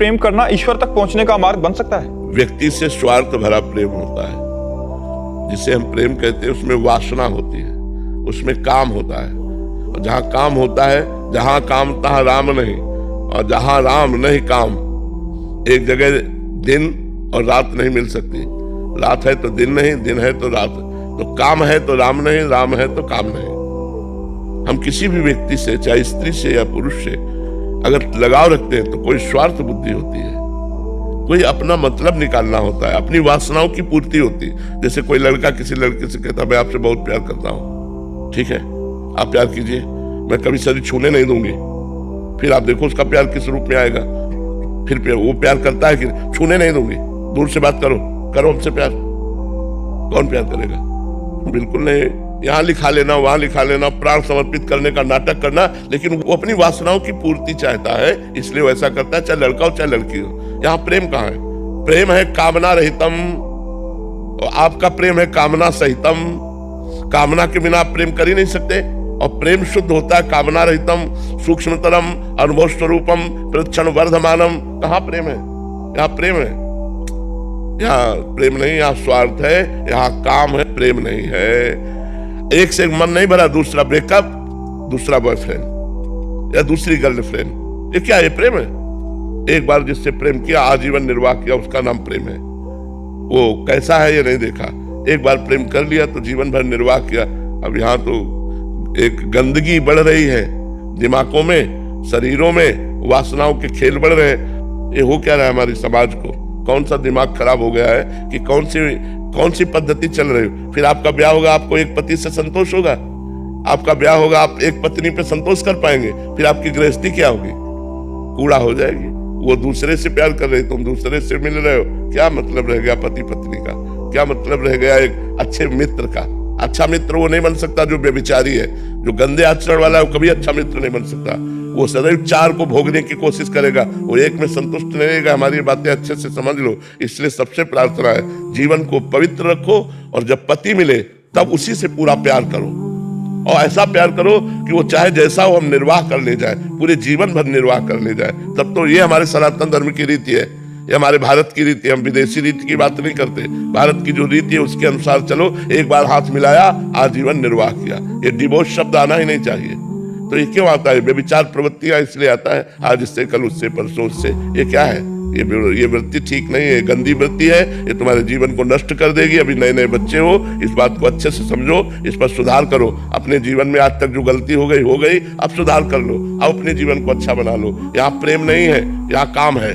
प्रेम करना ईश्वर तक पहुंचने का मार्ग बन सकता है? व्यक्ति से स्वार्थ भरा प्रेम होता है, जिसे हम प्रेम कहते हैं। उसमें वासना होती है, उसमें काम होता है। और जहाँ काम होता है, जहाँ काम तहाँ राम नहीं, और जहाँ राम नहीं काम। एक जगह दिन और रात नहीं मिल सकती। रात है तो दिन नहीं, दिन है तो रात। तो काम है तो राम नहीं, राम है तो काम नहीं। हम किसी भी व्यक्ति से, चाहे स्त्री से या पुरुष से, अगर लगाव रखते हैं तो कोई स्वार्थ बुद्धि होती है, कोई अपना मतलब निकालना होता है, अपनी वासनाओं की पूर्ति होती है। जैसे कोई लड़का किसी लड़के से कहता है मैं आपसे बहुत प्यार करता हूँ, ठीक है, आप प्यार कीजिए, मैं कभी शरीर छूने नहीं दूंगी। फिर आप देखो उसका प्यार किस रूप में आएगा। फिर वो प्यार करता है कि छूने नहीं दूंगी, दूर से बात करो, करो हमसे प्यार। कौन प्यार करेगा? बिल्कुल नहीं। यहाँ लिखा लेना, वहां लिखा लेना, प्राण समर्पित करने का नाटक करना, लेकिन वो अपनी वासनाओं की पूर्ति चाहता है, इसलिए वैसा करता है, चाहे लड़का हो चाहे लड़की हो। यहाँ प्रेम कहाँ है? प्रेम है कामना रहितम, और आपका प्रेम है कामना सहितम। कामना के बिना आप प्रेम कर ही नहीं सकते। और प्रेम शुद्ध होता है कामना रहितम, सूक्ष्मतरम, अनुभव स्वरूपम, प्रक्षण वर्धमानम। कहाँ प्रेम है? यहाँ प्रेम है। यहाँ प्रेम नहीं, यहाँ स्वार्थ है, यहाँ काम है, प्रेम नहीं है। एक से एक मन नहीं भरा, दूसरा ब्रेकअप, दूसरा बॉयफ्रेंड या दूसरी गर्लफ्रेंड, ये क्या है? प्रेम है? एक बार जिससे प्रेम किया, आजीवन निर्वाह किया, उसका नाम प्रेम है। वो कैसा है ये नहीं देखा, एक बार प्रेम कर लिया तो जीवन भर निर्वाह किया। अब यहाँ तो एक गंदगी बढ़ रही है, दिमागों में, शरीरों में वासनाओं के खेल बढ़ रहे हैं। ये हो क्या रहा है हमारे समाज को? कौन सा दिमाग खराब हो गया है कि कौन सी पद्धति चल रही है? फिर आपका ब्याह होगा, आपको एक पति से संतोष होगा? आपका ब्याह होगा, आप एक पत्नी पे संतोष कर पाएंगे? फिर आपकी गृहस्थी क्या होगी? कूड़ा हो जाएगी। वो दूसरे से प्यार कर रहे, तुम दूसरे से मिल रहे हो, क्या मतलब रह गया पति पत्नी का? क्या मतलब रह गया एक अच्छे मित्र का? अच्छा मित्र वो नहीं बन सकता जो व्यभिचारी है, जो गंदे आचरण वाला है, वो कभी अच्छा मित्र नहीं बन सकता। वो सदैव चार को भोगने की कोशिश करेगा, वो एक में संतुष्ट नहीं रहेगा। हमारी बातें अच्छे से समझ लो। इसलिए सबसे प्रार्थना है, जीवन को पवित्र रखो, और जब पति मिले तब उसी से पूरा प्यार करो, और ऐसा प्यार करो कि वो चाहे जैसा हो हम निर्वाह कर ले जाए, पूरे जीवन भर निर्वाह कर ले जाए। तब तो ये हमारे सनातन धर्म की रीति है, ये हमारे भारत की रीति है। हम विदेशी रीति की बात नहीं करते, भारत की जो रीति है उसके अनुसार चलो। एक बार हाथ मिलाया, आजीवन निर्वाह किया। ये डिवोर्स शब्द आना ही नहीं चाहिए। तो ये क्यों आता है? व्यभिचार प्रवृत्तियां इसलिए आता है, आज इससे, कल उससे, परसों उससे। ये क्या है? ये वृत्ति ठीक नहीं है, गंदी वृत्ति है। ये तुम्हारे जीवन को नष्ट कर देगी। अभी नए नए बच्चे हो, इस बात को अच्छे से समझो, इस पर सुधार करो। अपने जीवन में आज तक जो गलती हो गई, अब सुधार कर लो, अब अपने जीवन को अच्छा बना लो। यहाँ प्रेम नहीं है, यहाँ काम है।